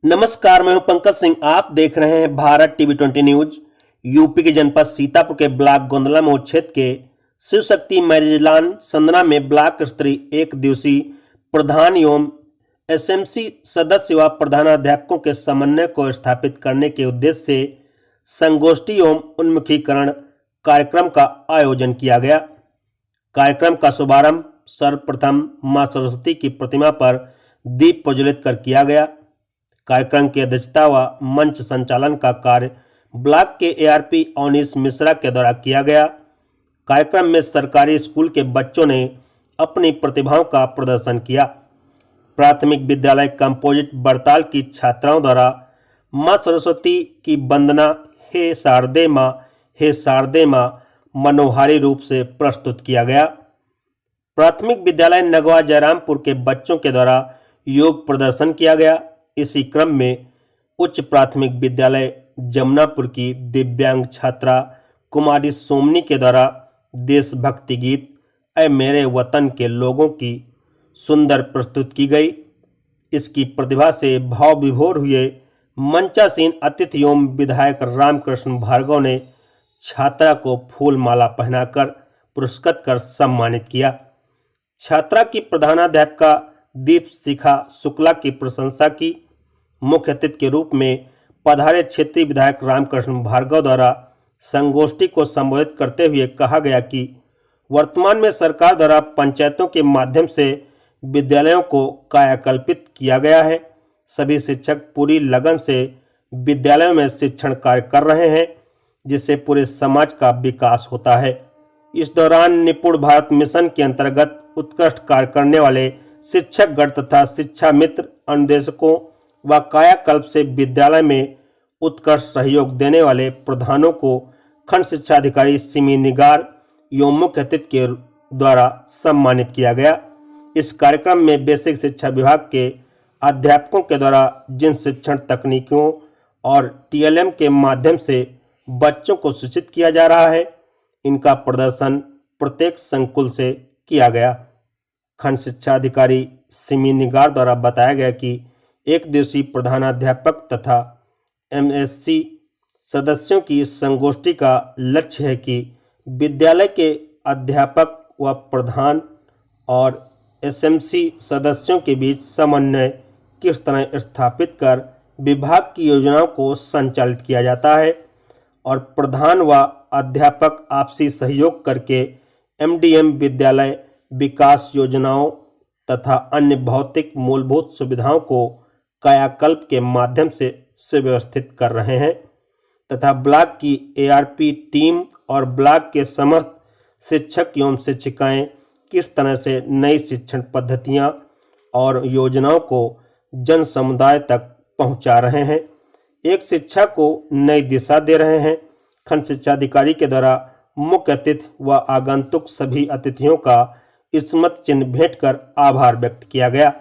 नमस्कार, मैं हूं पंकज सिंह। आप देख रहे हैं भारत टीवी 20 न्यूज। यूपी के जनपद सीतापुर के ब्लॉक गोंदला मोड़ क्षेत्र के शिव शक्ति मैरिजलान संदना में ब्लॉक स्तरीय एक दिवसीय प्रधान एवं एसएमसी सदस्य व प्रधानाध्यापकों के समन्वय को स्थापित करने के उद्देश्य से संगोष्ठी एवं उन्मुखीकरण कार्यक्रम का आयोजन किया गया। कार्यक्रम का शुभारंभ सर्वप्रथम मां सरस्वती की प्रतिमा पर दीप प्रज्वलित कर किया गया। कार्यक्रम की अध्यक्षता व मंच संचालन का कार्य ब्लॉक के एआरपी अवनीश मिश्रा के द्वारा किया गया। कार्यक्रम में सरकारी स्कूल के बच्चों ने अपनी प्रतिभाओं का प्रदर्शन किया। प्राथमिक विद्यालय कंपोजिट बड़ताल की छात्राओं द्वारा मां सरस्वती की वंदना हे शारदे मां मनोहारी रूप से प्रस्तुत किया गया। प्राथमिक विद्यालय नगवा जयरामपुर के बच्चों के द्वारा योग प्रदर्शन किया गया। इसी क्रम में उच्च प्राथमिक विद्यालय जमुनापुर की दिव्यांग छात्रा कुमारी सोमनी के द्वारा देशभक्ति गीत ऐ मेरे वतन के लोगों की सुंदर प्रस्तुत की गई। इसकी प्रतिभा से भाव विभोर हुए मंचासीन अतिथि एवं विधायक रामकृष्ण भार्गव ने छात्रा को फूल माला पहनाकर पुरस्कृत कर सम्मानित किया। छात्रा की प्रधानाध्यापिका दीपशिखा शुक्ला की प्रशंसा की। मुख्य अतिथि के रूप में पधारे क्षेत्रीय विधायक रामकृष्ण भार्गव द्वारा संगोष्ठी को संबोधित करते हुए कहा गया कि वर्तमान में सरकार द्वारा पंचायतों के माध्यम से विद्यालयों को कायाकल्पित किया गया है। सभी शिक्षक पूरी लगन से विद्यालयों में शिक्षण कार्य कर रहे हैं, जिससे पूरे समाज का विकास होता है। इस दौरान निपुण भारत मिशन के अंतर्गत उत्कृष्ट कार्य करने वाले शिक्षकगण तथा शिक्षा मित्र अनुदेशकों व कायाकल्प से विद्यालय में उत्कृष्ट सहयोग देने वाले प्रधानों को खंड शिक्षा अधिकारी सिमी निगार एवं मुख्य अतिथि के द्वारा सम्मानित किया गया। इस कार्यक्रम में बेसिक शिक्षा विभाग के अध्यापकों के द्वारा जिन शिक्षण तकनीकों और टीएलएम के माध्यम से बच्चों को शिक्षित किया जा रहा है, इनका प्रदर्शन प्रत्येक संकुल से किया गया। खंड शिक्षा अधिकारी सिमी निगार द्वारा बताया गया कि एक दिवसीय प्रधानाध्यापक तथा एमएससी सदस्यों की इस संगोष्ठी का लक्ष्य है कि विद्यालय के अध्यापक व प्रधान और एसएमसी सदस्यों के बीच समन्वय किस तरह स्थापित कर विभाग की योजनाओं को संचालित किया जाता है और प्रधान व अध्यापक आपसी सहयोग करके एमडीएम विद्यालय विकास योजनाओं तथा अन्य भौतिक मूलभूत सुविधाओं को कायाकल्प के माध्यम से सुव्यवस्थित कर रहे हैं तथा ब्लॉक की एआरपी टीम और ब्लॉक के समर्थ शिक्षक एवं शिक्षिकाएं किस तरह से नई शिक्षण पद्धतियां और योजनाओं को जन समुदाय तक पहुंचा रहे हैं, एक शिक्षा को नई दिशा दे रहे हैं। खंड शिक्षा अधिकारी के द्वारा मुख्य अतिथि व आगंतुक सभी अतिथियों का स्मृति चिन्ह भेंट कर आभार व्यक्त किया गया।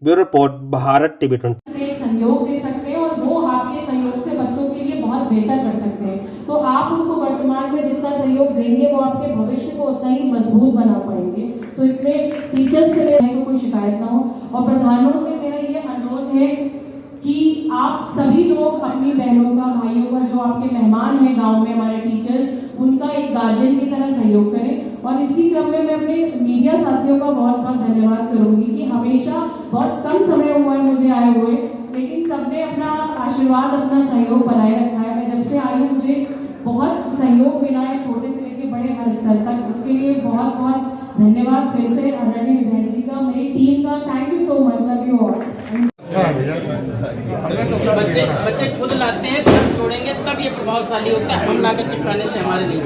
Bureau report, Bharat TV 20। सहयोग दे सकते हैं और वो आपके सहयोग से बच्चों के लिए बहुत बेहतर कर सकते हैं। तो आप उनको वर्तमान में जितना सहयोग देंगे वो आपके भविष्य को उतना ही मजबूत बना पाएंगे। तो इसमें टीचर्स से मेरे कोई शिकायत ना हो और प्रधानों से मेरा ये अनुरोध है कि आप सभी लोग अपनी बहनों का, भाइयों का, जो आपके मेहमान हैं गांव में, हमारे टीचर्स, उनका एक गार्जियन की तरह सहयोग करें। और इसी क्रम में मैं अपने मीडिया साथियों का बहुत बहुत धन्यवाद करूंगी कि हमेशा बहुत कम समय हुआ है मुझे आए हुए, लेकिन सबने अपना आशीर्वाद, अपना सहयोग बनाए रखा है। मैं जब से आई हूँ मुझे बहुत सहयोग मिला है, छोटे से लेकर बड़े हर स्तर तक। उसके लिए बहुत बहुत धन्यवाद फिर से आदरणीय विधायक जी का, मेरी टीम का। Thank you so much, love you all. बच्चे खुद लाते हैं, खुद जोड़ेंगे तब ये प्रभावशाली होता है। हम लाकर चिपकाने से हमारे लिए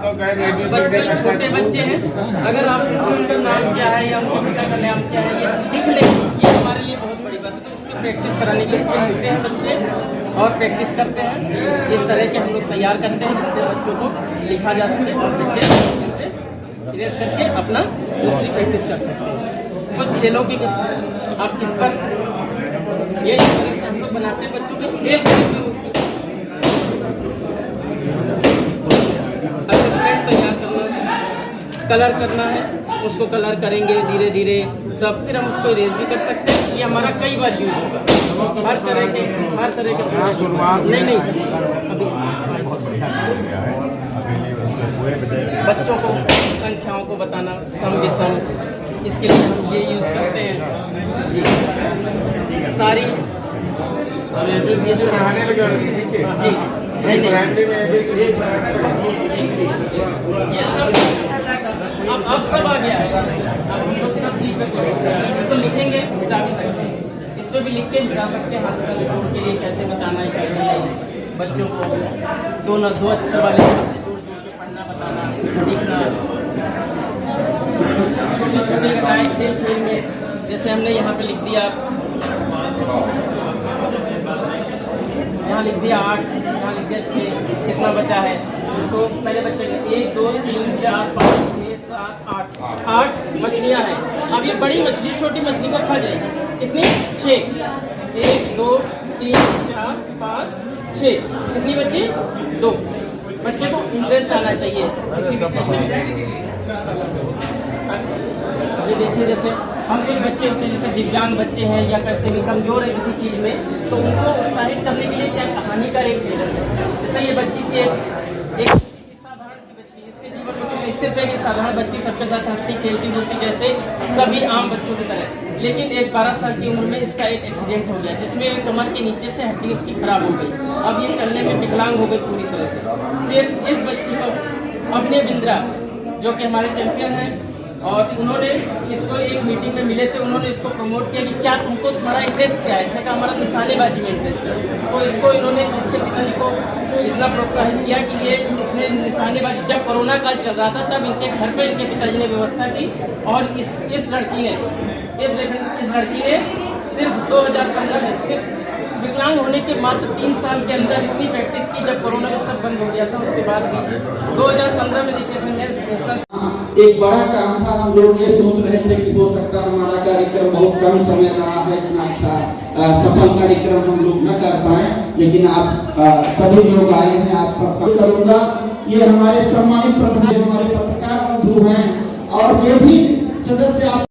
बच्चे, छोटे बच्चे हैं, अगर आप पूछें उनका नाम क्या है या उनके पिता का नाम क्या है, ये लिख ले, ये हमारे लिए बहुत बड़ी बात है। तो इसमें प्रैक्टिस कराने के लिए इसमें लिखते हैं बच्चे और प्रैक्टिस करते हैं। इस तरह के हम लोग तैयार करते हैं जिससे बच्चों को लिखा जा सके और बच्चे इरेज करके अपना दूसरी प्रैक्टिस कर सकते हैं। कुछ खेलों की आप इस पर ये इस तरह से हम लोग बनाते हैं बच्चों के खेल असेसमेंट तैयार करना कलर करना है उसको कलर करेंगे धीरे धीरे सब, फिर हम उसको इरेज भी कर सकते हैं। ये हमारा कई बार यूज होगा। हर तरह के नहीं अभी बच्चों को संख्याओं को बताना, सम विषम, इसके लिए हम ये यूज करते हैं जी। सारी पढ़ाने लगे जी नहीं ये सब अब सब आ गया है। अब हम लोग सब चीज पे कोशिश कर रहे हैं। तो लिखेंगे मिटा भी सकते हैं, इस पे भी लिख के मिटा सकते हैं। हाथ से जोड़ के ये कैसे बताना है बच्चों को, दो अक्षर वाले जोड़ के पढ़ना बताना सीखना। छोटी छोटी घटनाएं खेल खेल में, जैसे हमने यहाँ पे लिख दिया, यहाँ लिख दिया 8, यहाँ लिख दिया 6, कितना बचा है? तो पहले बच्चे 1 2 3 4 5 6 7 8 मछलियाँ हैं। अब ये बड़ी मछली छोटी मछली को खा जाएगी। कितनी? 6। 1 2 3 4 5 6, कितनी बची? 2। बच्चे को इंटरेस्ट आना चाहिए किसी भी चीज में। ये देखिए, जैसे हम कुछ बच्चे होते हैं जैसे दिव्यांग बच्चे हैं या कैसे भी कमजोर है किसी चीज़ में, तो उनको उत्साहित करने के लिए क्या कहानी का एक जैसे ये बच्ची थी एक साधारण सी बच्ची, इसके जीवन में कुछ नहीं, सिर्फ एक साधारण बच्ची सबके साथ हंसती खेलती बोलती जैसे सभी आम बच्चों की तरह। लेकिन एक 12 साल की उम्र में इसका एक एक्सीडेंट हो गया जिसमें कमर के नीचे से हड्डी उसकी खराब हो गई। अब ये चलने में विकलांग हो गई पूरी तरह से। फिर इस बच्ची को अभिनय बिंद्रा जो कि हमारे चैंपियन हैं, और उन्होंने इसको एक मीटिंग में मिले थे, उन्होंने इसको प्रमोट किया कि क्या तुमको तुम्हारा इंटरेस्ट क्या है? इसने कहा हमारा निशानेबाजी में इंटरेस्ट है। तो इसको इन्होंने इसके पिताजी को इतना प्रोत्साहित किया कि ये इसने निशानेबाजी, जब कोरोना काल चल रहा था तब इनके घर पे इनके पिताजी ने व्यवस्था की, और इस लड़की ने सिर्फ 2015 में सिर्फ विकलांग होने के मात्र 3 साल के अंदर इतनी प्रैक्टिस की, जब कोरोना में सब बंद हो गया था उसके बाद भी 2015 में देखिए नेशनल एक बड़ा काम था। हम लोग ये सोच रहे थे कि हो सकता है हमारा कार्यक्रम बहुत कम समय रहा है, इतना अच्छा सफल कार्यक्रम हम लोग न कर पाए, लेकिन आप सभी लोग आए हैं, आप सबका करूँगा। ये हमारे सम्मानित प्रधान, हमारे पत्रकार बंधु हैं, और जो भी सदस्य आप